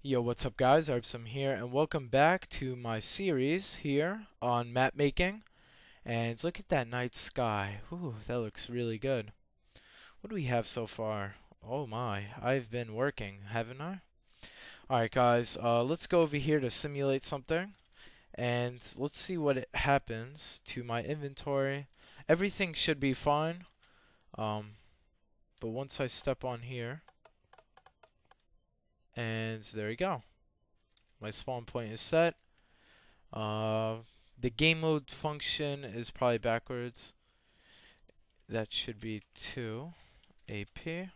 Yo, what's up guys, iReapism here, and welcome back to my series here on map making. And look at that night sky. Ooh, that looks really good. What do we have so far? Oh my, I've been working, haven't I? Alright guys, let's go over here to simulate something. And let's see what happens to my inventory. Everything should be fine. But once I step on here, and there you go. My spawn point is set. The game mode function is probably backwards. That should be 2 AP.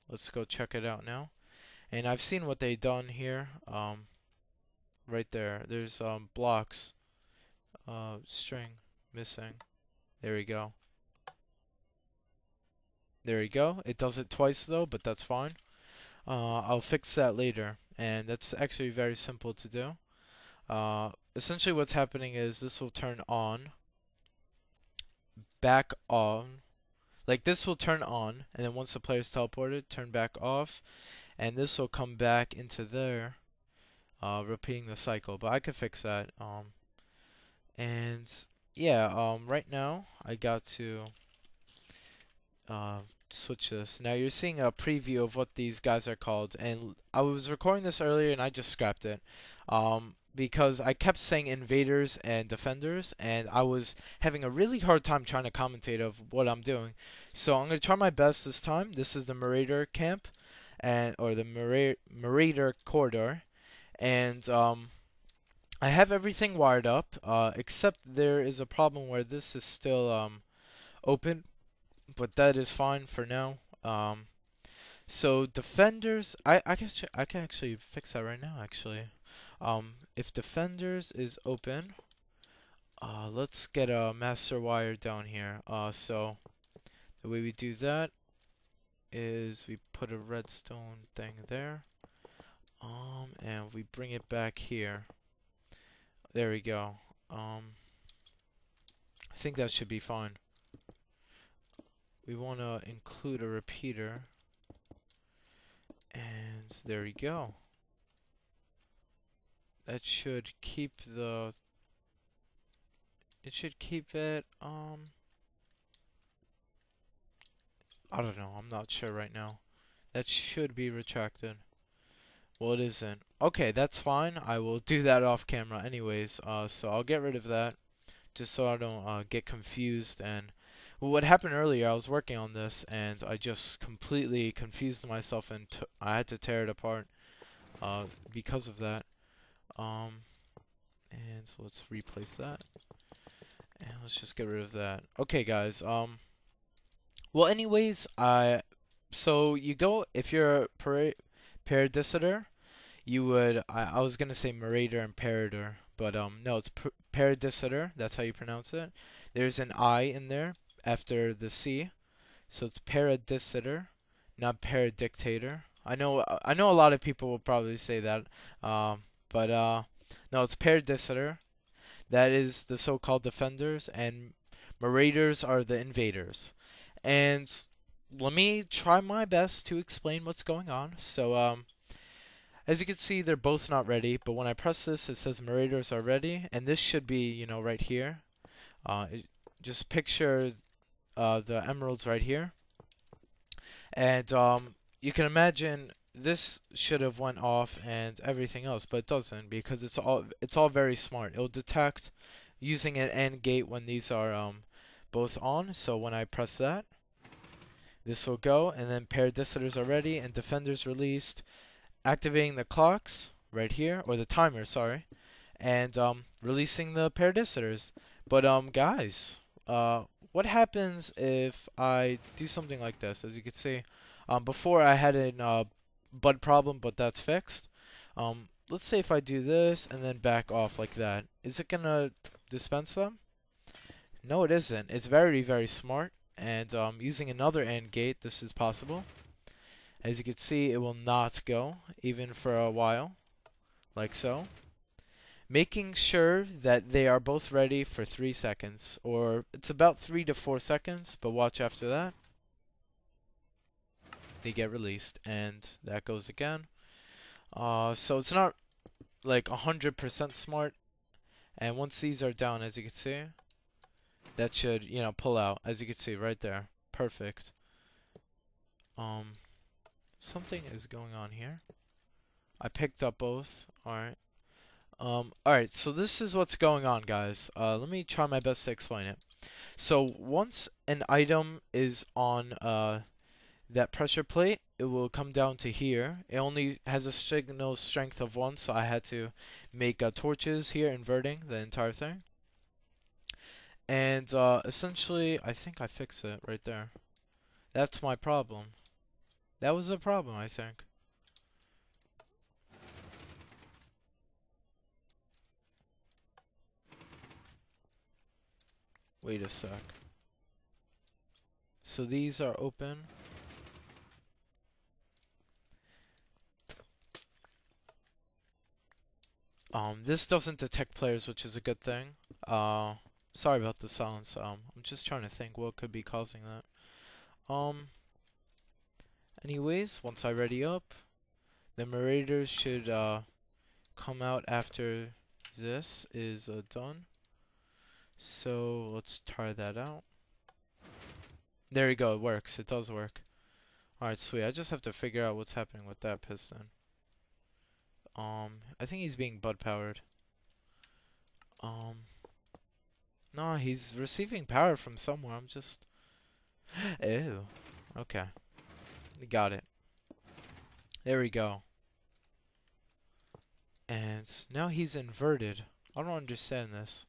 Let's go check it out now. And I've seen what they done here. Right there. There's blocks. String missing. There we go. There we go. It does it twice though, but that's fine. I'll fix that later, and that's actually very simple to do. Essentially what's happening is this will turn on, back on, like this will turn on, and then once the player's teleported, turn back off, and this will come back into there, repeating the cycle. But I could fix that. And yeah, right now I got to switch this. Now you're seeing a preview of what these guys are called, and I was recording this earlier and I just scrapped it because I kept saying invaders and defenders, and I was having a really hard time trying to commentate of what I'm doing. So I'm going to try my best this time. This is the Marauder camp, or the Marauder corridor, and I have everything wired up, except there is a problem where this is still open. But that is fine for now. So defenders, I can actually fix that right now. Actually, if defenders is open, let's get a master wire down here. So the way we do that is we put a redstone thing there, and we bring it back here. There we go. I think that should be fine. We want to include a repeater, and there we go. That should keep the, it should keep it, I don't know, I'm not sure right now. That should be retracted. Well, it isn't. Okay, that's fine. I will do that off camera anyways. So I'll get rid of that, just so I don't get confused. And well, what happened earlier, I was working on this and I just completely confused myself, and I had to tear it apart because of that. And so let's replace that, and let's just get rid of that. Okay, guys. Well, anyways, so you go, if you're a paradisitor, you would, I was gonna say Marauder and Parador, but no, it's paradisitor. That's how you pronounce it. There's an I in there after the C, so it's paradisitor, not paradictator. I know a lot of people will probably say that, but no, it's paradisitor. That is the so-called defenders, and marauders are the invaders. And let me try my best to explain what's going on. So as you can see, they're both not ready, but when I press this, it says marauders are ready, and this should be, you know, right here. Just picture the emeralds right here, and you can imagine this should have went off and everything else, but it doesn't, because it's all very smart. It'll detect using an AND gate when these are both on. So when I press that, this will go, and then paradisitors are ready and defenders released, activating the clocks right here, or the timer, sorry, and releasing the paradisitors. But guys, what happens if I do something like this? As you can see, before I had a bud problem, but that's fixed. Let's say if I do this and then back off like that, is it gonna dispense them? No, it isn't. It's very, very smart, and using another AND gate, this is possible. As you can see, it will not go, even for a while, like so. Making sure that they are both ready for 3 seconds, or it's about 3 to 4 seconds, but watch after that. They get released, and that goes again. So it's not like 100% smart. And once these are down, as you can see, that should, you know, pull out. As you can see right there. Perfect. Um, Something is going on here. I picked up both. Alright. Alright, so this is what's going on, guys. Let me try my best to explain it. So once an item is on that pressure plate, it will come down to here. It only has a signal strength of 1, so I had to make torches here, inverting the entire thing. And essentially, I think I fixed it right there. That's my problem. That was a problem, I think. Wait a sec. So these are open. This doesn't detect players, which is a good thing. Sorry about the silence. I'm just trying to think what could be causing that. Anyways, once I ready up, the Marauders should come out after this is done. So let's try that out. There you go, it works. It does work. Alright, sweet. I just have to figure out what's happening with that piston. I think he's being bud powered. No, he's receiving power from somewhere. I'm just... Ew. Okay. Got it. There we go. And now he's inverted. I don't understand this.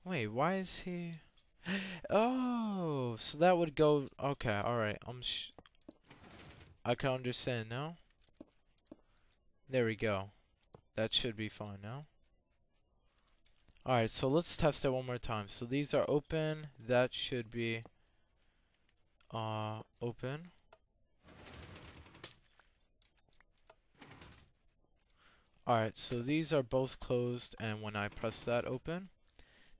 Wait, why is he... Oh, so that would go... Okay, alright. I can understand now. There we go. That should be fine now. Alright, so let's test it one more time. So these are open. That should be open. Alright, so these are both closed, and when I press that open,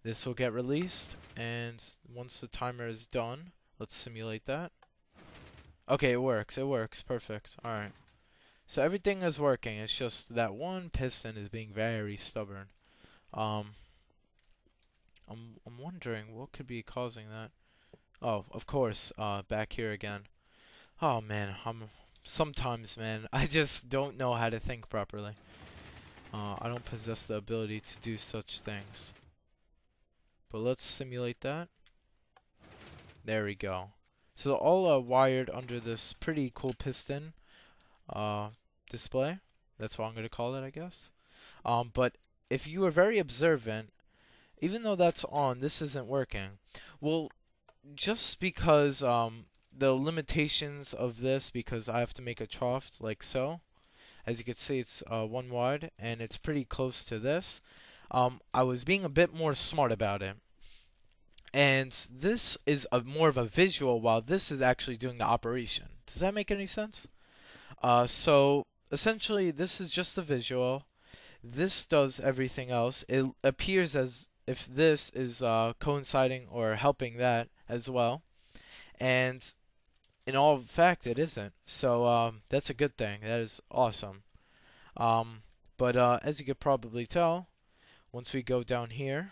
this will get released, and once the timer is done, let's simulate that. Okay, it works, perfect. Alright. So everything is working, it's just that one piston is being very stubborn. I'm wondering what could be causing that. Oh, of course, back here again. Oh man, sometimes, man, I just don't know how to think properly. I don't possess the ability to do such things. But let's simulate that. There we go. So all wired under this pretty cool piston display. That's what I'm going to call it, I guess. But if you are very observant, even though that's on, this isn't working. Well, just because the limitations of this, because I have to make a trough like so. As you can see, it's 1 wide, and it's pretty close to this. I was being a bit more smart about it. And this is more of a visual, while this is actually doing the operation. Does that make any sense? So, essentially, this is just the visual. This does everything else. It appears as if this is coinciding or helping that as well. And in all fact, it isn't. So that's a good thing. That is awesome. But as you could probably tell, once we go down here,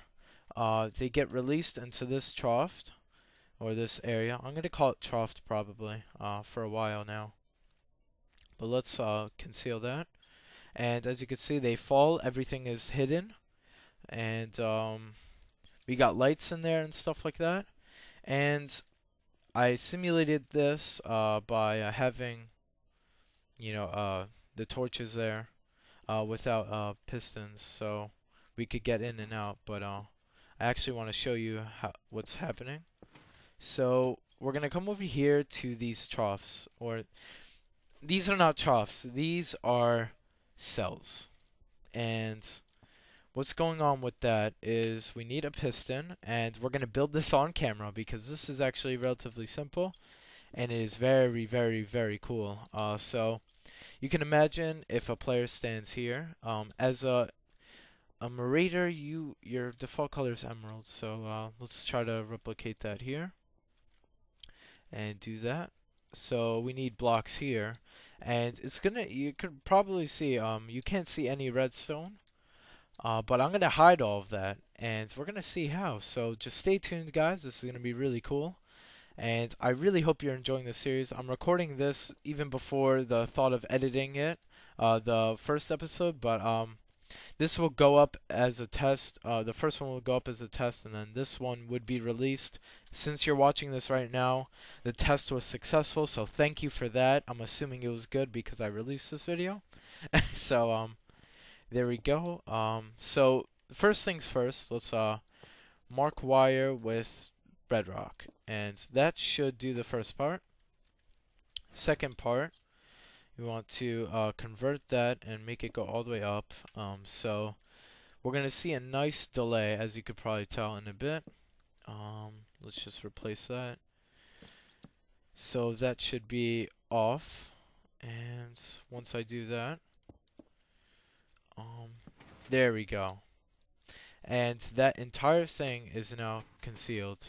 they get released into this trough, or this area. I'm going to call it trough probably for a while now. But let's conceal that. And as you can see, they fall. Everything is hidden. And we got lights in there and stuff like that. And I simulated this by having, you know, the torches there without pistons, so we could get in and out. But I actually want to show you what's happening. So we're gonna come over here to these troughs, or these are not troughs. These are cells, and what's going on with that is we need a piston, and we're going to build this on camera because this is actually relatively simple, and it is very, very, very cool. So you can imagine if a player stands here, as a Marauder, your default color is emerald. So let's try to replicate that here and do that. So we need blocks here, and it's gonna. You could probably see. You can't see any redstone. But I'm gonna hide all of that, and we're gonna see how. So just stay tuned, guys. This is gonna be really cool, and I really hope you're enjoying the series. I'm recording this even before the thought of editing it, the first episode. But this will go up as a test. The first one will go up as a test, and then this one would be released. Since you're watching this right now, the test was successful, so thank you for that. I'm assuming it was good because I released this video. So there we go. So first things first, let's mark wire with bedrock, and that should do the first part. Second part, we want to convert that and make it go all the way up. So we're gonna see a nice delay, as you could probably tell in a bit. Let's just replace that. So that should be off, and once I do that, there we go. And that entire thing is now concealed,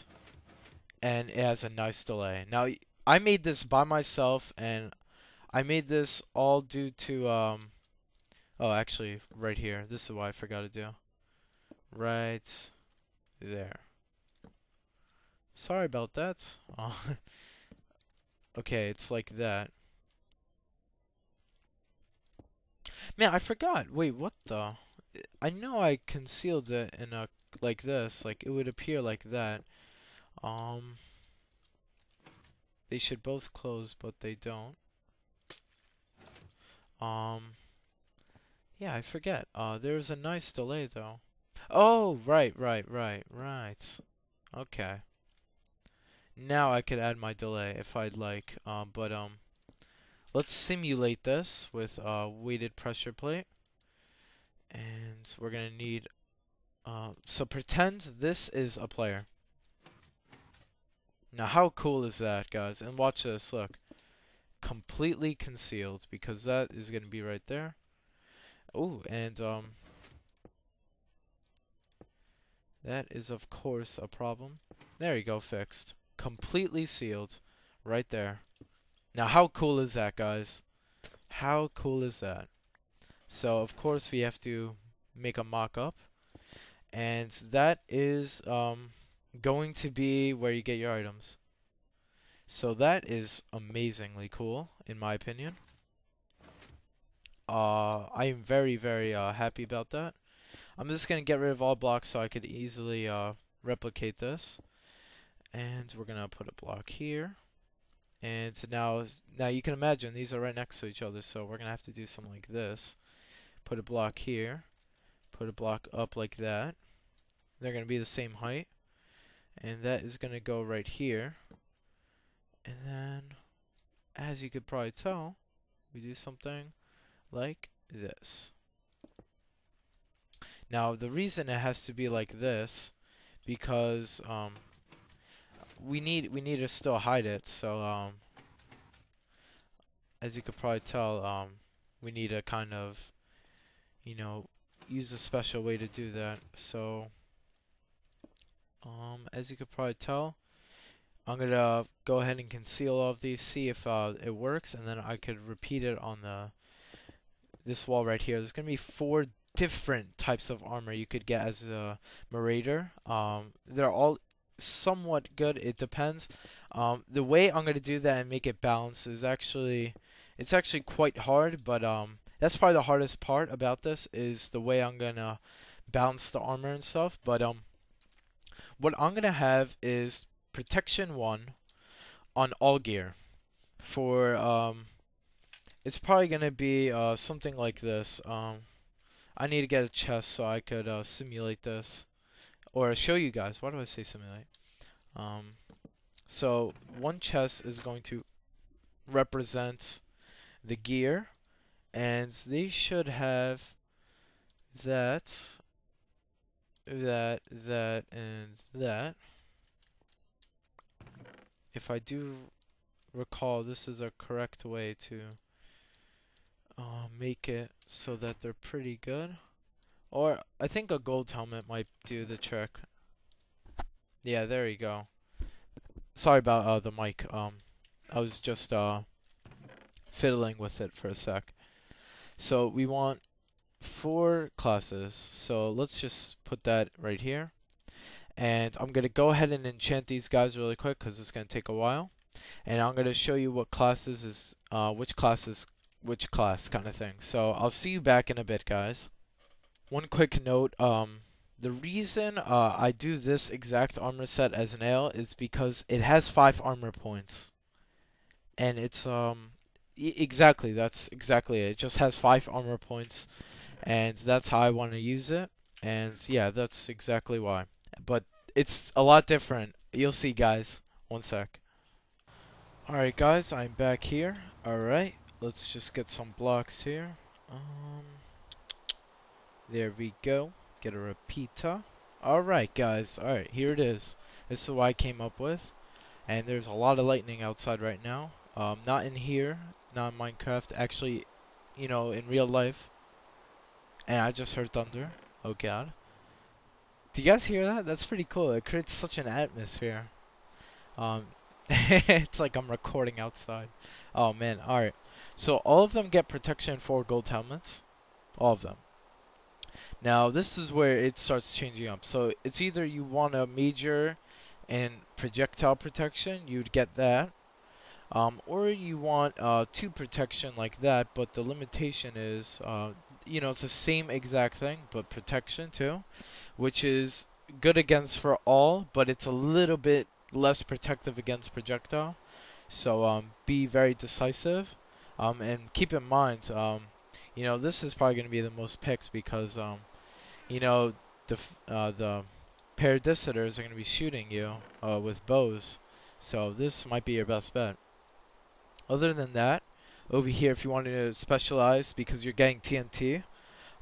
and it has a nice delay. Now, I made this by myself, and I made this all due to, oh, actually, right here. This is what I forgot to do. Right there. Sorry about that. Okay, it's like that. Man, I forgot. Wait, what the? I know I concealed it in a like this, like it would appear like that. They should both close, but they don't. Yeah, I forget. There's a nice delay though. Oh, right. Okay. Now I could add my delay if I'd like. But let's simulate this with a weighted pressure plate. And we're gonna need so pretend this is a player. Now how cool is that, guys? And watch this, look. Completely concealed, because that is gonna be right there. Oh, and that is of course a problem. There you go, fixed. Completely sealed. Right there. Now how cool is that, guys? How cool is that? So of course we have to make a mock-up, and that is going to be where you get your items. So that is amazingly cool, in my opinion. I am very happy about that. I'm just gonna get rid of all blocks so I could easily replicate this, and we're gonna put a block here. And now you can imagine these are right next to each other, so we're gonna have to do something like this. Put a block here, put a block up like that. They're going to be the same height, and that is going to go right here. And then, as you could probably tell, we do something like this. Now, the reason it has to be like this, because we need to still hide it. So as you could probably tell, we need to kind of, you know, use a special way to do that. So as you could probably tell, I'm gonna go ahead and conceal all of these, see if it works, and then I could repeat it on this wall right here. There's gonna be 4 different types of armor you could get as a Marauder. They're all somewhat good. It depends. The way I'm gonna do that and make it balanced is actually quite hard, but that's probably the hardest part about this, is the way I'm gonna balance the armor and stuff. But what I'm gonna have is protection 1 on all gear. For it's probably gonna be something like this. I need to get a chest so I could simulate this, or show you guys. Why do I say simulate? So one chest is going to represent the gear, and they should have that, and that. If I do recall, this is a correct way to make it so that they're pretty good. Or I think a gold helmet might do the trick. Yeah, there you go. Sorry about the mic. I was just fiddling with it for a sec. So we want 4 classes. So let's just put that right here. And I'm going to go ahead and enchant these guys really quick because it's going to take a while. And I'm going to show you what classes is which class is which class kind of thing. So I'll see you back in a bit, guys. One quick note, the reason I do this exact armor set as an ale is because it has 5 armor points. And it's exactly, that's exactly it. It just has 5 armor points, and that's how I want to use it. And yeah, that's exactly why. But it's a lot different. You'll see, guys. One sec. Alright, guys, I'm back here. Alright, let's just get some blocks here. There we go. Get a repeater. Alright, guys. Alright, here it is. This is what I came up with. And there's a lot of lightning outside right now. Not in here, not in Minecraft. Actually, you know, in real life. And I just heard thunder. Oh god. Do you guys hear that? That's pretty cool. It creates such an atmosphere. It's like I'm recording outside. Oh man, alright. So all of them get protection 4 gold helmets. All of them. Now this is where it starts changing up. So it's either you want a major and projectile protection, you'd get that. Or you want 2 protection like that, but the limitation is, you know, it's the same exact thing, but protection too, which is good against for all, but it's a little bit less protective against projectile. So be very decisive, and keep in mind, you know, this is probably going to be the most picked because, you know, the paradisitors are going to be shooting you with bows, so this might be your best bet. Other than that, over here, if you wanted to specialize because you're getting TNT,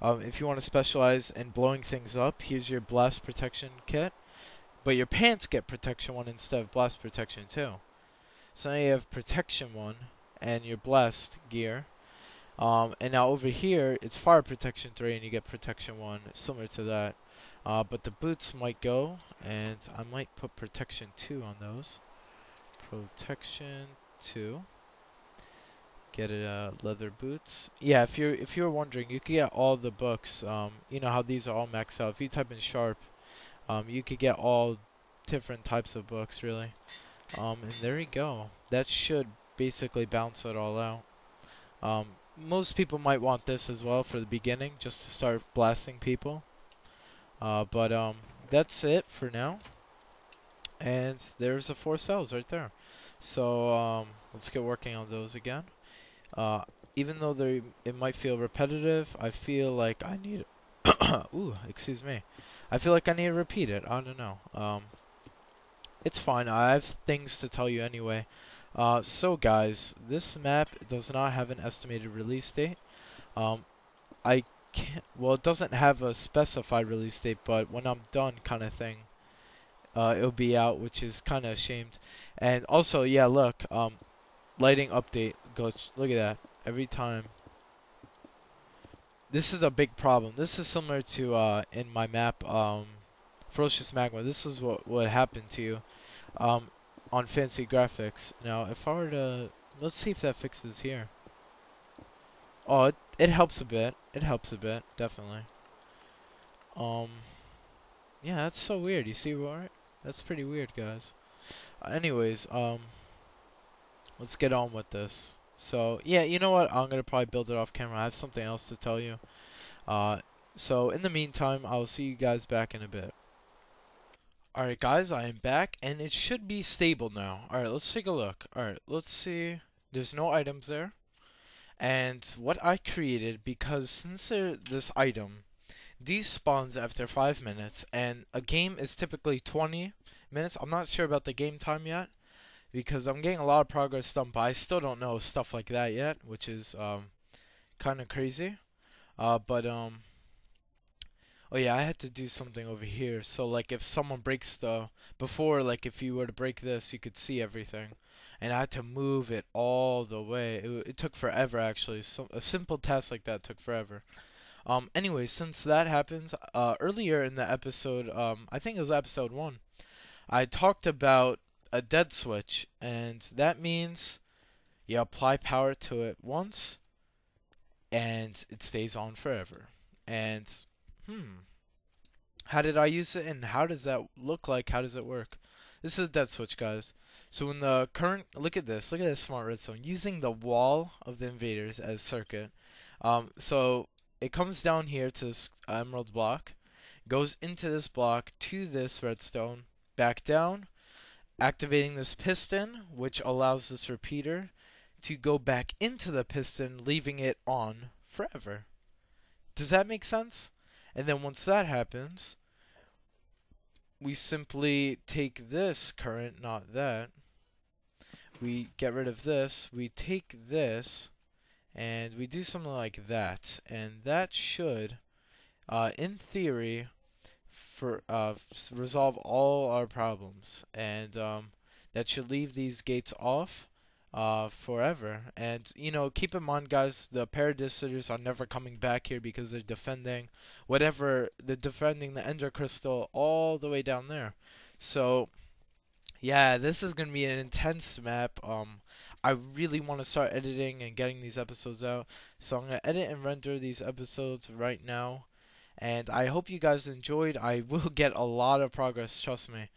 if you want to specialize in blowing things up, here's your blast protection kit. But your pants get protection 1 instead of blast protection 2. So now you have protection 1 and your blast gear. And now over here, it's fire protection 3 and you get protection 1, similar to that. But the boots might go, and I might put protection 2 on those. Protection 2. Get it, leather boots. Yeah, if you're wondering, you could get all the books. You know how these are all maxed out. If you type in sharp, you could get all different types of books, really. And there you go. That should basically balance it all out. Most people might want this as well for the beginning, just to start blasting people. But that's it for now. And there's the 4 cells right there. So let's get working on those again. Even though it might feel repetitive, I feel like I need ooh, excuse me. I feel like I need to repeat it. I don't know. It's fine. I have things to tell you anyway. So guys, this map does not have an estimated release date. I can't, well, it doesn't have a specified release date, but when I'm done kind of thing, it'll be out, which is kind of ashamed. And also, yeah, look, lighting update glitch. Look at that. Every time. This is a big problem. This is similar to in my map, Ferocious Magma. This is what happened to you on fancy graphics. Now, if I were to, let's see if that fixes here. Oh, it helps a bit. It helps a bit, definitely. Yeah, that's so weird. You see what? That's pretty weird, guys. Anyways, let's get on with this. So, yeah, you know what? I'm going to probably build it off camera. I have something else to tell you. So, in the meantime, I'll see you guys back in a bit. Alright, guys, I am back, and it should be stable now. Alright, let's take a look. Alright, let's see. There's no items there. And what I created, because since this item despawns after 5 minutes, and a game is typically 20 minutes. I'm not sure about the game time yet, because I'm getting a lot of progress done, but I still don't know stuff like that yet, which is kind of crazy. Oh yeah, I had to do something over here. So like if someone breaks before, like if you were to break this, you could see everything. And I had to move it all the way. It took forever, actually. So a simple task like that took forever. Anyway, since that happens, earlier in the episode, I think it was episode 1, I talked about a dead switch, and that means you apply power to it once, and it stays on forever. And how did I use it, and how does that look like? How does it work? This is a dead switch, guys. So when the current, look at this smart redstone using the wall of the invaders as circuit. So it comes down here to this emerald block, goes into this block to this redstone, back down, activating this piston, which allows this repeater to go back into the piston, leaving it on forever. Does that make sense? And then once that happens, we simply take this current, not that. We get rid of this. We take this, and we do something like that. And that should, in theory, resolve all our problems. And that should leave these gates off forever. And keep in mind, guys, the paradisers are never coming back here because they're defending the ender crystal all the way down there. So yeah, this is gonna be an intense map. I really want to start editing and getting these episodes out, so I'm gonna edit and render these episodes right now, and I hope you guys enjoyed. I will get a lot of progress, trust me.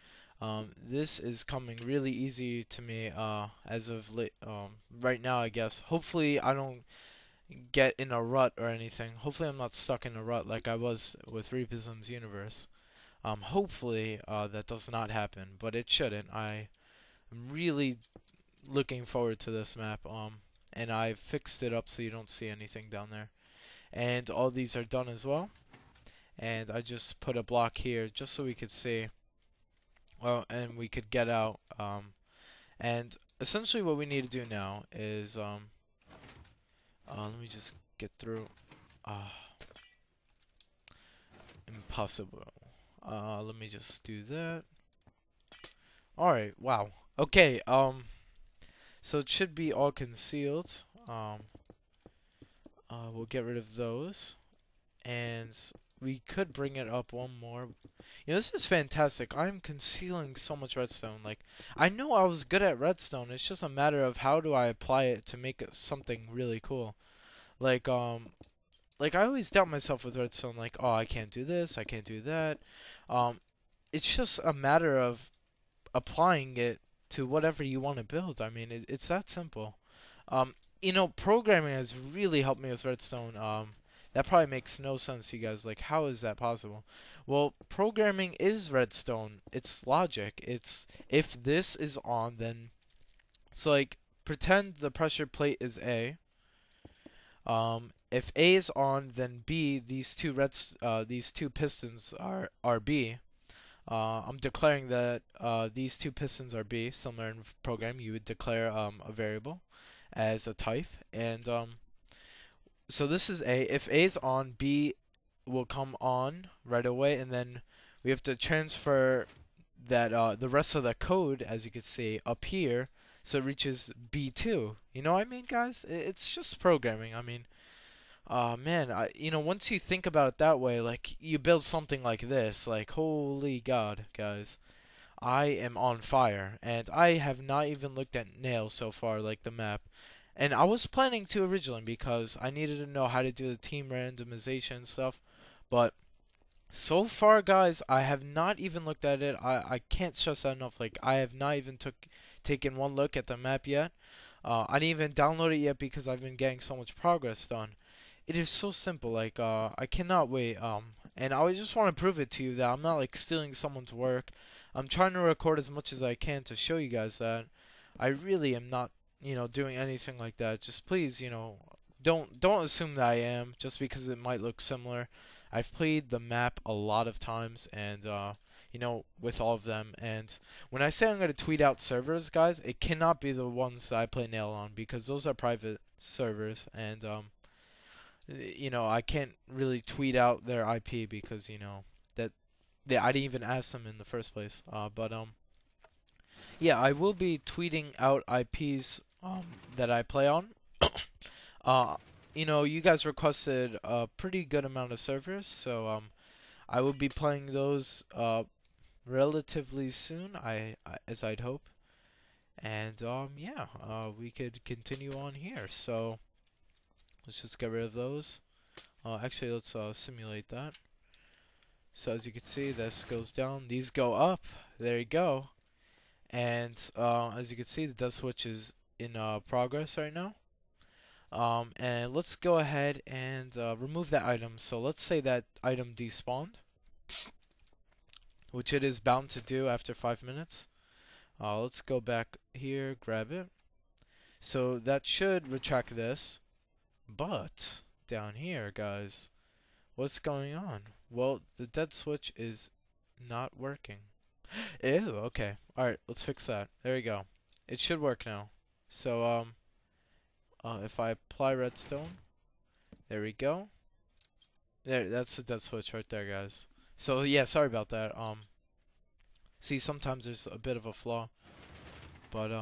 This is coming really easy to me as of right now, I guess. Hopefully I don't get in a rut or anything. Hopefully I'm not stuck in a rut like I was with iReapism's universe. Hopefully that does not happen, but it shouldn't. I am really looking forward to this map. And I fixed it up so you don't see anything down there. And all these are done as well. And I just put a block here just so we could see. Well, and we could get out. And essentially what we need to do now is let me just get through. Impossible. Let me just do that. Alright, wow. Okay, so it should be all concealed. We'll get rid of those. And we could bring it up one more. This is fantastic. I'm concealing so much redstone. Like, I know I was good at redstone. It's just a matter of how do I apply it to make it something really cool. Like I always doubt myself with redstone, like, oh, I can't do this, I can't do that. It's just a matter of applying it to whatever you want to build. I mean, it's that simple. Programming has really helped me with redstone. That probably makes no sense to you guys. Like, how is that possible? Well, programming is redstone. It's logic. It's if this is on, then so like pretend the pressure plate is A. If A is on, then B, these two pistons are B. I'm declaring that these two pistons are B. Somewhere in program, you would declare a variable as a type, and so this is A. If A is on, B will come on right away, and then we have to transfer that the rest of the code, as you can see, up here, so it reaches B2. You know what I mean, guys? It's just programming. I mean. Man, once you think about it that way, like, you build something like this, like, holy God, guys. I am on fire, and I have not even looked at nails so far, like the map. And I was planning to originally because I needed to know how to do the team randomization and stuff, but so far, guys, I have not even looked at it. I can't stress that enough. Like, I have not even taken one look at the map yet. I didn't even download it yet because I've been getting so much progress done. It is so simple, like, I cannot wait, and I just want to prove it to you that I'm not, like, stealing someone's work. I'm trying to record as much as I can to show you guys that I really am not, doing anything like that. Just please, don't assume that I am, just because it might look similar. I've played the map a lot of times, and, with all of them, and when I say I'm going to tweet out servers, guys, it cannot be the ones that I play Nail on, because those are private servers, and, I can't really tweet out their IP because that I didn't even ask them in the first place. But yeah, I will be tweeting out IPs that I play on. You guys requested a pretty good amount of servers, so I will be playing those relatively soon. As I'd hope. And yeah, we could continue on here. So let's just get rid of those. Actually, let's simulate that. So as you can see, this goes down, these go up. There you go. And as you can see, the death switch is in progress right now. And let's go ahead and remove that item. So let's say that item despawned, which it is bound to do after 5 minutes. Let's go back here, grab it. So that should retract this. But down here, guys, what's going on? Well, the dead switch is not working. Ew, okay. Alright, let's fix that. There you go. It should work now. So, if I apply redstone, there we go. There, that's the dead switch right there, guys. So, yeah, sorry about that. See, sometimes there's a bit of a flaw. But,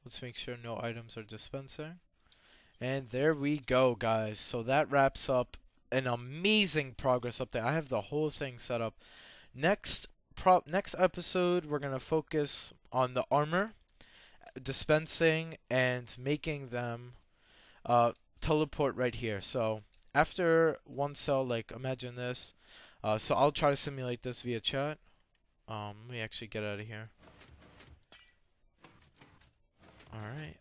let's make sure no items are dispensing. And there we go, guys. So that wraps up an amazing progress update. I have the whole thing set up. Next episode, we're gonna focus on the armor, dispensing, and making them teleport right here. So after one cell, like imagine this. So I'll try to simulate this via chat. Let me actually get out of here. All right.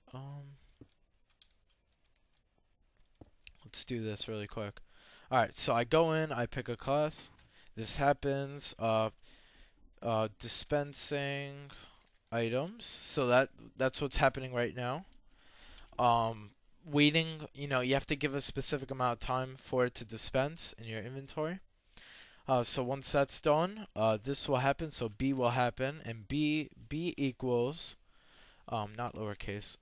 Let's do this really quick. Alright, so I go in, I pick a class. This happens. Dispensing items. So that's what's happening right now. Waiting, you know, you have to give a specific amount of time for it to dispense in your inventory. So once that's done, this will happen. So B will happen, and B equals, not lowercase.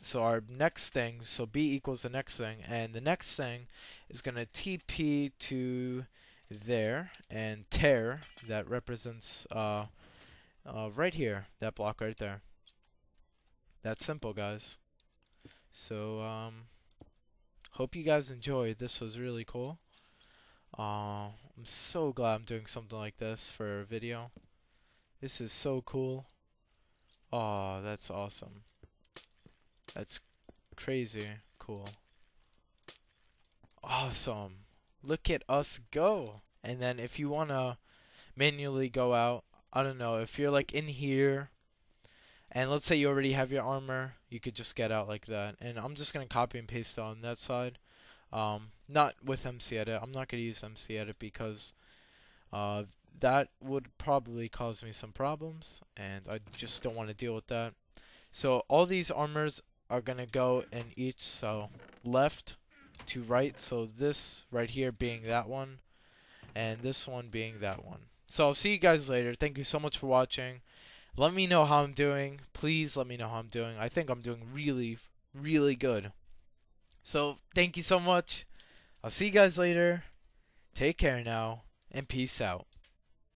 So our next thing, so B equals the next thing, and the next thing is going to TP to there, and tear, that represents right here, that block right there. That's simple, guys. So, hope you guys enjoyed. This was really cool. I'm so glad I'm doing something like this for a video. This is so cool. Oh, that's awesome. That's crazy cool. Awesome. Look at us go. And then if you want to manually go out, I don't know, if you're like in here and let's say you already have your armor, you could just get out like that. And I'm just going to copy and paste it on that side. Not with MC Edit. I'm not going to use MC Edit because that would probably cause me some problems and I just don't want to deal with that. So all these armors are gonna go in each, so left to right, so this right here being that one and this one being that one. So I'll see you guys later. Thank you so much for watching. Let me know how I'm doing. Please let me know how I'm doing. I think I'm doing really, really good. So thank you so much. I'll see you guys later. Take care now and peace out.